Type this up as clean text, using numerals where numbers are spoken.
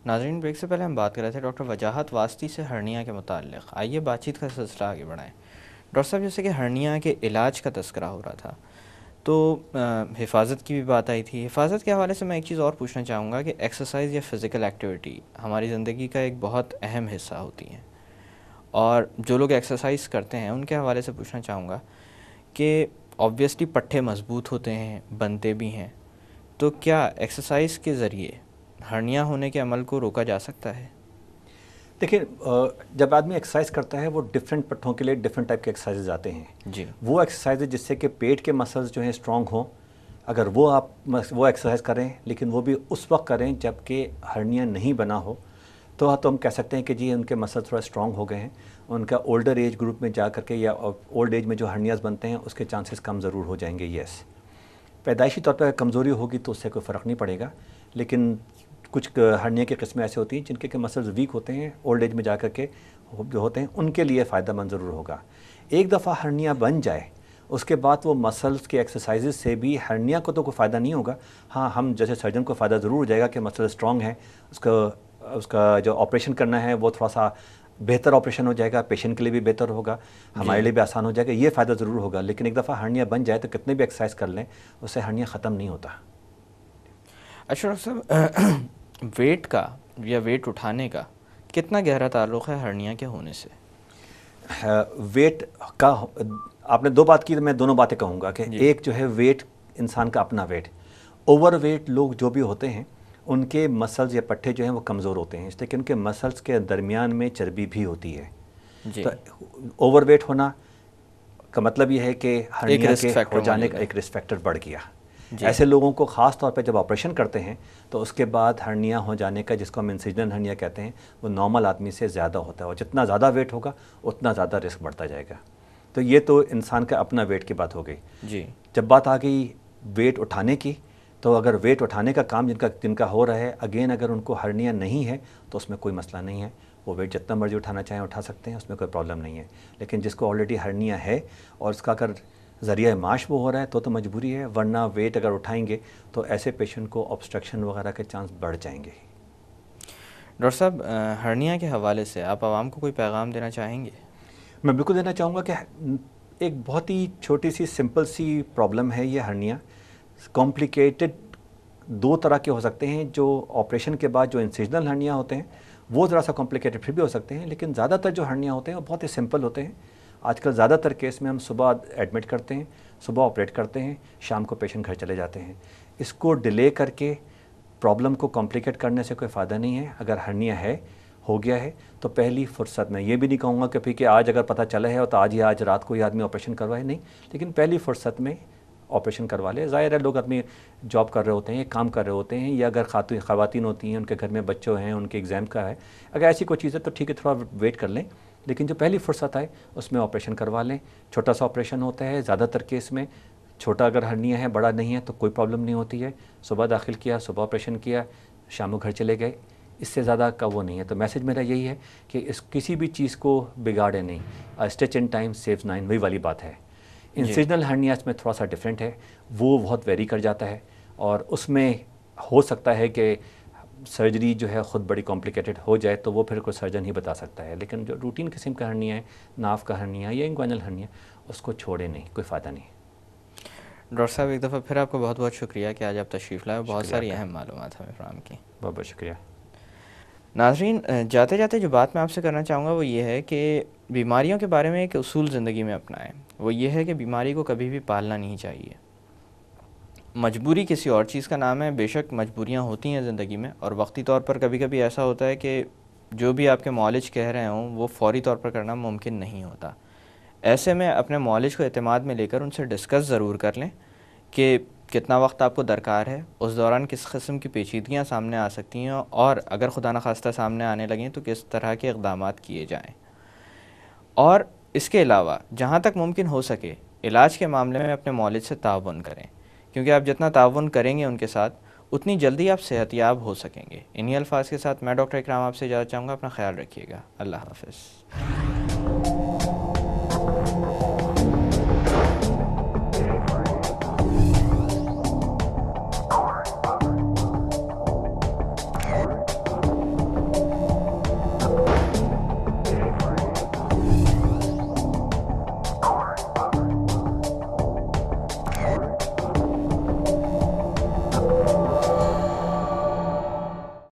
ناظرین، بریک سے پہلے ہم بات کر رہے تھے ڈاکٹر وجاہت واسطی سے ہرنیا کے متعلق. آئیے بات چیت کا سلسلہ آگے بڑھائیں. ڈاکٹر صاحب، جیسے کہ ہرنیا کے علاج کا تذکرہ ہو رہا تھا تو حفاظت کی بھی بات آئی تھی. حفاظت کے حوالے سے میں ایک چیز اور پوچھنا چاہوں گا کہ ایکسرسائز یا فزیکل ایکٹیویٹی ہماری زندگی کا ایک بہت اہم حصہ ہوتی ہیں، اور جو لوگ ایکسرسائز کرتے ہیں ان کے حوالے سے پوچھنا چاہوں گا کہ آبویسلی پٹھے مضبوط ہوتے ہیں، بنتے بھی ہیں، تو کیا ایکسرسائز کے ذریعے ہرنیا ہونے کے عمل کو روکا جا سکتا ہے؟ دیکھیں، جب آدمی ایکسرسائز کرتا ہے وہ ڈفرینٹ پٹھوں کے لیے ڈفرینٹ ٹائپ کے ایکسرسائزز آتے ہیں. جی. وہ ایکسرسائزز جس سے کہ پیٹ کے مسلز جو ہیں اسٹرانگ ہوں، اگر وہ ایکسرسائز کریں، لیکن وہ بھی اس وقت کریں جب کہ ہرنیا نہیں بنا ہو، تو ہم کہہ سکتے ہیں کہ جی ان کے مسل تھوڑا اسٹرانگ ہو گئے ہیں. ان کا اولڈر ایج گروپ میں جا کر کے یا اولڈ ایج میں جو ہرنیاز بنتے ہیں اس کے چانسز کم ضرور ہو جائیں گے. یس، پیدائشی طور پہ کمزوری ہوگی تو اس سے کوئی فرق نہیں پڑے گا، لیکن کچھ ہرنیا کی قسمیں ایسے ہوتی ہیں جن کے مسلز ویک ہوتے ہیں، اولڈ ایج میں جا کر کے جو ہوتے ہیں ان کے لیے فائدہ مند ضرور ہوگا. ایک دفعہ ہرنیا بن جائے اس کے بعد وہ مسلز کے ایکسرسائزز سے بھی ہرنیا کو تو کوئی فائدہ نہیں ہوگا. ہاں، ہم جیسے سرجن کو فائدہ ضرور ہو جائے گا کہ مسل اسٹرانگ ہے، اس کا جو آپریشن کرنا ہے وہ تھوڑا سا بہتر آپریشن ہو جائے گا، پیشنٹ کے لیے بھی بہتر ہوگا، ہمارے لیے بھی آسان ہو جائے گا. یہ فائدہ ضرور ہوگا، لیکن ایک دفعہ ہرنیا بن جائے تو کتنے بھی ایکسرسائز کر لیں اس سے ہرنیا ختم نہیں ہوتا. اچھا ڈاکٹر صاحب، ویٹ کا یا ویٹ اٹھانے کا کتنا گہرا تعلق ہے ہرنیا کے ہونے سے؟ ویٹ کا آپ نے دو بات کی تو میں دونوں باتیں کہوں گا کہ ایک جو ہے ویٹ، انسان کا اپنا ویٹ. اوور ویٹ لوگ جو بھی ہوتے ہیں ان کے مسلز یا پٹھے جو ہیں وہ کمزور ہوتے ہیں، اس لیے کہ ان کے مسلز کے درمیان میں چربی بھی ہوتی ہے. تو اوور ویٹ ہونا کا مطلب یہ ہے کہ ہرنیا کے ہو جانے کا ایک رسک فیکٹر بڑھ گیا. ایسے لوگوں کو خاص طور پہ جب آپریشن کرتے ہیں تو اس کے بعد ہرنیا ہو جانے کا، جس کو ہم انسیجنل ہرنیا کہتے ہیں، وہ نارمل آدمی سے زیادہ ہوتا ہے، اور جتنا زیادہ ویٹ ہوگا اتنا زیادہ رسک بڑھتا جائے گا. تو یہ تو انسان کا اپنا ویٹ کی بات ہو گئی. جی. جب بات آ گئی ویٹ اٹھانے کی، تو اگر ویٹ اٹھانے کا کام جن کا ہو رہا ہے، اگین اگر ان کو ہرنیا نہیں ہے تو اس میں کوئی مسئلہ نہیں ہے، وہ ویٹ جتنا مرضی اٹھانا چاہیں اٹھا سکتے ہیں، اس میں کوئی پرابلم نہیں ہے. لیکن جس کو آلریڈی ہرنیا ہے اور اس کا اگر ذریعہ معاش وہ ہو رہا ہے تو مجبوری ہے، ورنہ ویٹ اگر اٹھائیں گے تو ایسے پیشنٹ کو آبسٹرکشن وغیرہ کے چانس بڑھ جائیں گے. ڈاکٹر صاحب، ہرنیا کے حوالے سے آپ عوام کو کوئی پیغام دینا چاہیں گے؟ میں بالکل دینا چاہوں گا کہ ایک بہت ہی چھوٹی سی سمپل سی پرابلم ہے یہ ہرنیا. کمپلیکیٹڈ دو طرح کے ہو سکتے ہیں، جو آپریشن کے بعد جو انسیجنل ہرنیا ہوتے ہیں وہ ذرا سا کمپلیکیٹڈ پھر بھی ہو سکتے ہیں، لیکن زیادہ تر جو ہرنیا ہوتے ہیں وہ بہت ہی سمپل ہوتے ہیں. آج کل زیادہ تر کیس میں ہم صبح ایڈمٹ کرتے ہیں، صبح آپریٹ کرتے ہیں، شام کو پیشنٹ گھر چلے جاتے ہیں. اس کو ڈیلے کر کے پرابلم کو کمپلیکیٹ کرنے سے کوئی فائدہ نہیں ہے. اگر ہرنیا ہو گیا ہے تو پہلی فرصت میں یہ بھی نہیں کہوں گا کہ پھر کہ آج اگر پتہ چلا ہے تو آج رات کو ہی آدمی آپریشن کروائے، نہیں، لیکن پہلی فرصت میں آپریشن کروا لے. ظاہر ہے لوگ آدمی جاب کر رہے ہوتے ہیں، کام کر رہے ہوتے ہیں، یا اگر خواتین ہوتی ہیں ان کے گھر میں بچے ہیں، ان کے ایگزام کا ہے، اگر ایسی کوئی چیز ہے تو ٹھیک ہے، تھوڑا ویٹ کر لیں، لیکن جو پہلی فرصت آئے اس میں آپریشن کروا لیں. چھوٹا سا آپریشن ہوتا ہے زیادہ تر کیس میں، چھوٹا اگر ہرنیا ہے، بڑا نہیں ہے تو کوئی پرابلم نہیں ہوتی ہے. صبح داخل کیا، صبح آپریشن کیا، شام کو گھر چلے گئے، اس سے زیادہ کا وہ نہیں ہے. تو میسج میرا یہی ہے کہ کسی بھی چیز کو بگاڑے نہیں. اسٹچ ان ٹائم سیوز 9، وہی والی بات ہے. انسیجنل ہرنیاز میں تھوڑا سا ڈفرینٹ ہے، وہ بہت ویری کر جاتا ہے، اور اس میں ہو سکتا ہے کہ سرجری جو ہے خود بڑی کمپلیکیٹڈ ہو جائے تو وہ پھر کوئی سرجن ہی بتا سکتا ہے. لیکن جو روٹین قسم کا ہرنیا ہے، ناف کا ہرنیا یا انگوینل ہرنیا، اس کو چھوڑے نہیں، کوئی فائدہ نہیں. ڈاکٹر صاحب، ایک دفعہ پھر آپ کو بہت بہت شکریہ کہ آج آپ تشریف لائے، بہت ساری اہم معلومات ہمیں فراہم کی. بہت بہت شکریہ. ناظرین، جاتے جاتے جو بات میں آپ سے کرنا چاہوں گا وہ یہ ہے کہ بیماریوں کے بارے میں ایک اصول زندگی میں اپنائیں. وہ یہ ہے کہ بیماری کو کبھی بھی پالنا نہیں چاہیے. مجبوری کسی اور چیز کا نام ہے، بے شک مجبوریاں ہوتی ہیں زندگی میں، اور وقتی طور پر کبھی کبھی ایسا ہوتا ہے کہ جو بھی آپ کے معالج کہہ رہے ہوں وہ فوری طور پر کرنا ممکن نہیں ہوتا. ایسے میں اپنے معالج کو اعتماد میں لے کر ان سے ڈسکس ضرور کر لیں کہ کتنا وقت آپ کو درکار ہے، اس دوران کس قسم کی پیچیدگیاں سامنے آ سکتی ہیں، اور اگر خدا نخواستہ سامنے آنے لگیں تو کس طرح کے اقدامات کیے جائیں. اور اس کے علاوہ جہاں تک ممکن ہو سکے علاج کے معاملے میں اپنے معالج سے تعاون کریں، کیونکہ آپ جتنا تعاون کریں گے ان کے ساتھ اتنی جلدی آپ صحت یاب ہو سکیں گے. انہی الفاظ کے ساتھ میں ڈاکٹر اکرام آپ سے اجازت چاہوں گا. اپنا خیال رکھیے گا. اللہ حافظ.